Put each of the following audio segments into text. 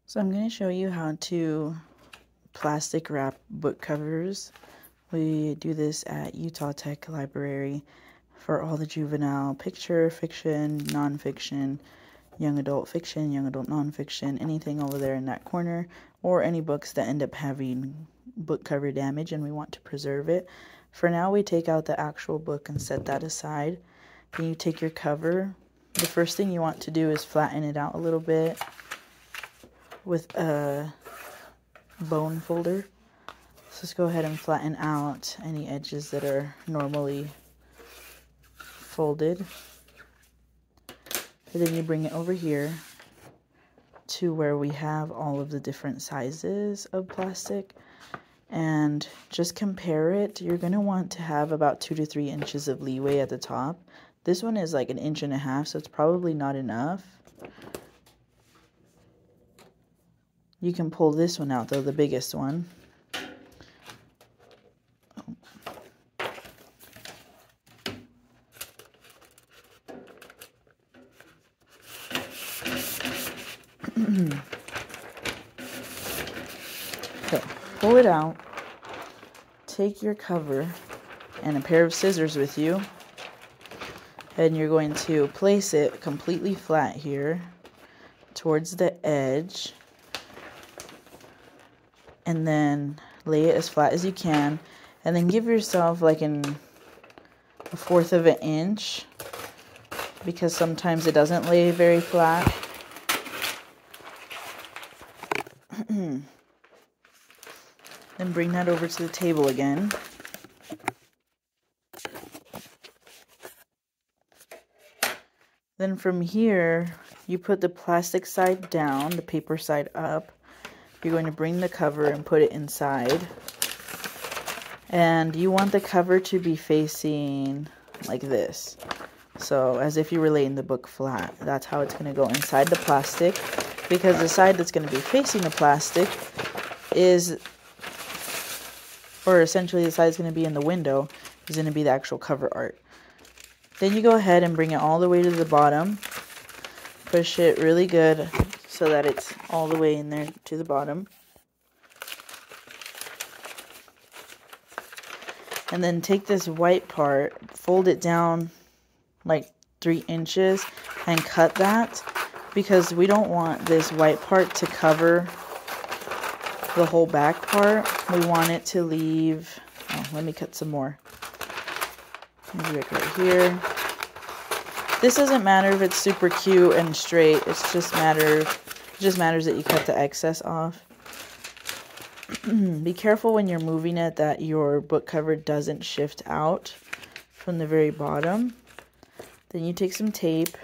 So I'm going to show you how to plastic wrap book covers. We do this at Utah Tech Library for all the juvenile picture, fiction, nonfiction, young adult fiction, young adult nonfiction, anything over there in that corner, or any books that end up having book cover damage and we want to preserve it. For now, we take out the actual book and set that aside. Then you take your cover. The first thing you want to do is flatten it out a little bit with a bone folder. So let's go ahead and flatten out any edges that are normally folded. And then you bring it over here to where we have all of the different sizes of plastic and just compare it. You're going to want to have about 2 to 3 inches of leeway at the top. This one is like 1.5 inches, so it's probably not enough. You can pull this one out though, the biggest one. Okay, pull it out. Take your cover and a pair of scissors with you. And you're going to place it completely flat here towards the edge. And then lay it as flat as you can. And then give yourself like a 1/4 of an inch, because sometimes it doesn't lay very flat. Then bring that over to the table again. Then from here, you put the plastic side down, the paper side up. You're going to bring the cover and put it inside. And you want the cover to be facing like this. So as if you were laying the book flat. That's how it's going to go inside the plastic. Because the side that's going to be facing the plastic is, or essentially the side that's going to be in the window, is going to be the actual cover art. Then you go ahead and bring it all the way to the bottom. Push it really good so that it's all the way in there to the bottom. And then take this white part, fold it down like 3 inches and cut that, because we don't want this white part to cover the whole back part. We want it to leave, let me cut some more. Maybe like right here. This doesn't matter if it's super cute and straight. It just matters that you cut the excess off. Be careful when you're moving it that your book cover doesn't shift out from the very bottom. Then you take some tape.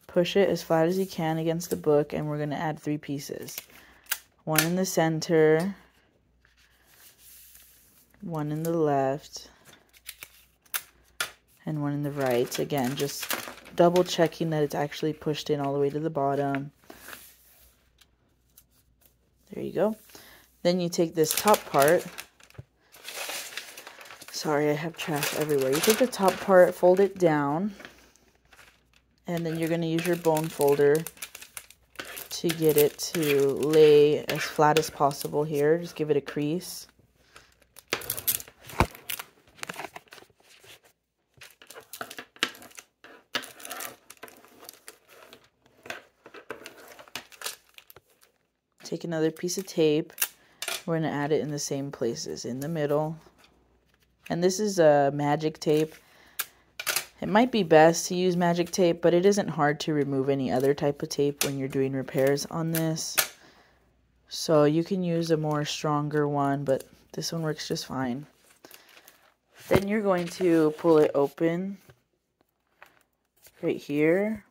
Push it as flat as you can against the book, and we're going to add 3 pieces. One in the center, one in the left, and one in the right. Again, just double checking that it's actually pushed in all the way to the bottom. There you go. Then you take this top part. Sorry, I have trash everywhere. You take the top part, fold it down, and then you're going to use your bone folder to get it to lay as flat as possible here. Just give it a crease. Take another piece of tape. We're going to add it in the same places, in the middle. And this is a magic tape. It might be best to use magic tape, but it isn't hard to remove any other type of tape when you're doing repairs on this. So you can use a more stronger one, but this one works just fine. Then you're going to pull it open right here.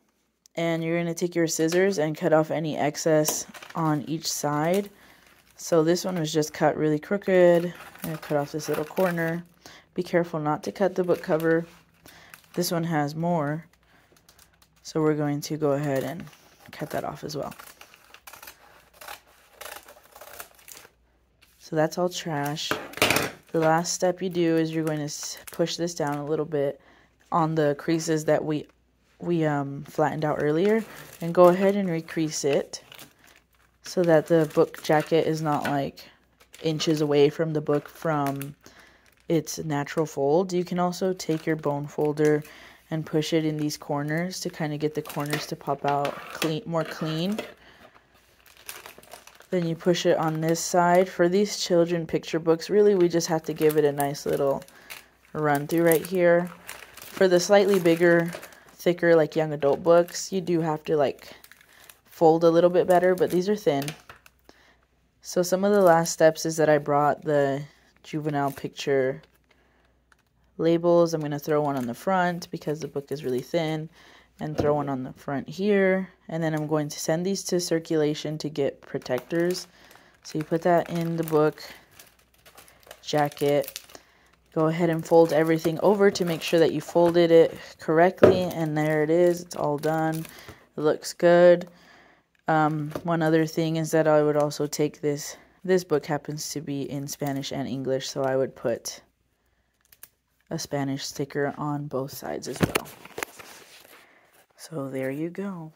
And you're going to take your scissors and cut off any excess on each side. So this one was just cut really crooked. I'm going to cut off this little corner. Be careful not to cut the book cover. This one has more. So we're going to go ahead and cut that off as well. So that's all trash. The last step you do is you're going to push this down a little bit on the creases that we flattened out earlier, and go ahead and recrease it so that the book jacket is not like inches away from the book from its natural fold. You can also take your bone folder and push it in these corners to kind of get the corners to pop out more clean. Then you push it on this side. For these children picture books, really we just have to give it a nice little run through right here. For the slightly bigger, thicker, like young adult books, you do have to like fold a little bit better, but these are thin. So some of the last steps is that I brought the juvenile picture labels. I'm going to throw one on the front because the book is really thin, and throw one on the front here. And then I'm going to send these to circulation to get protectors. So you put that in the book jacket. Go ahead and fold everything over to make sure that you folded it correctly. And there it is. It's all done. It looks good. One other thing is that I would also take this. This book happens to be in Spanish and English, so I would put a Spanish sticker on both sides as well. So there you go.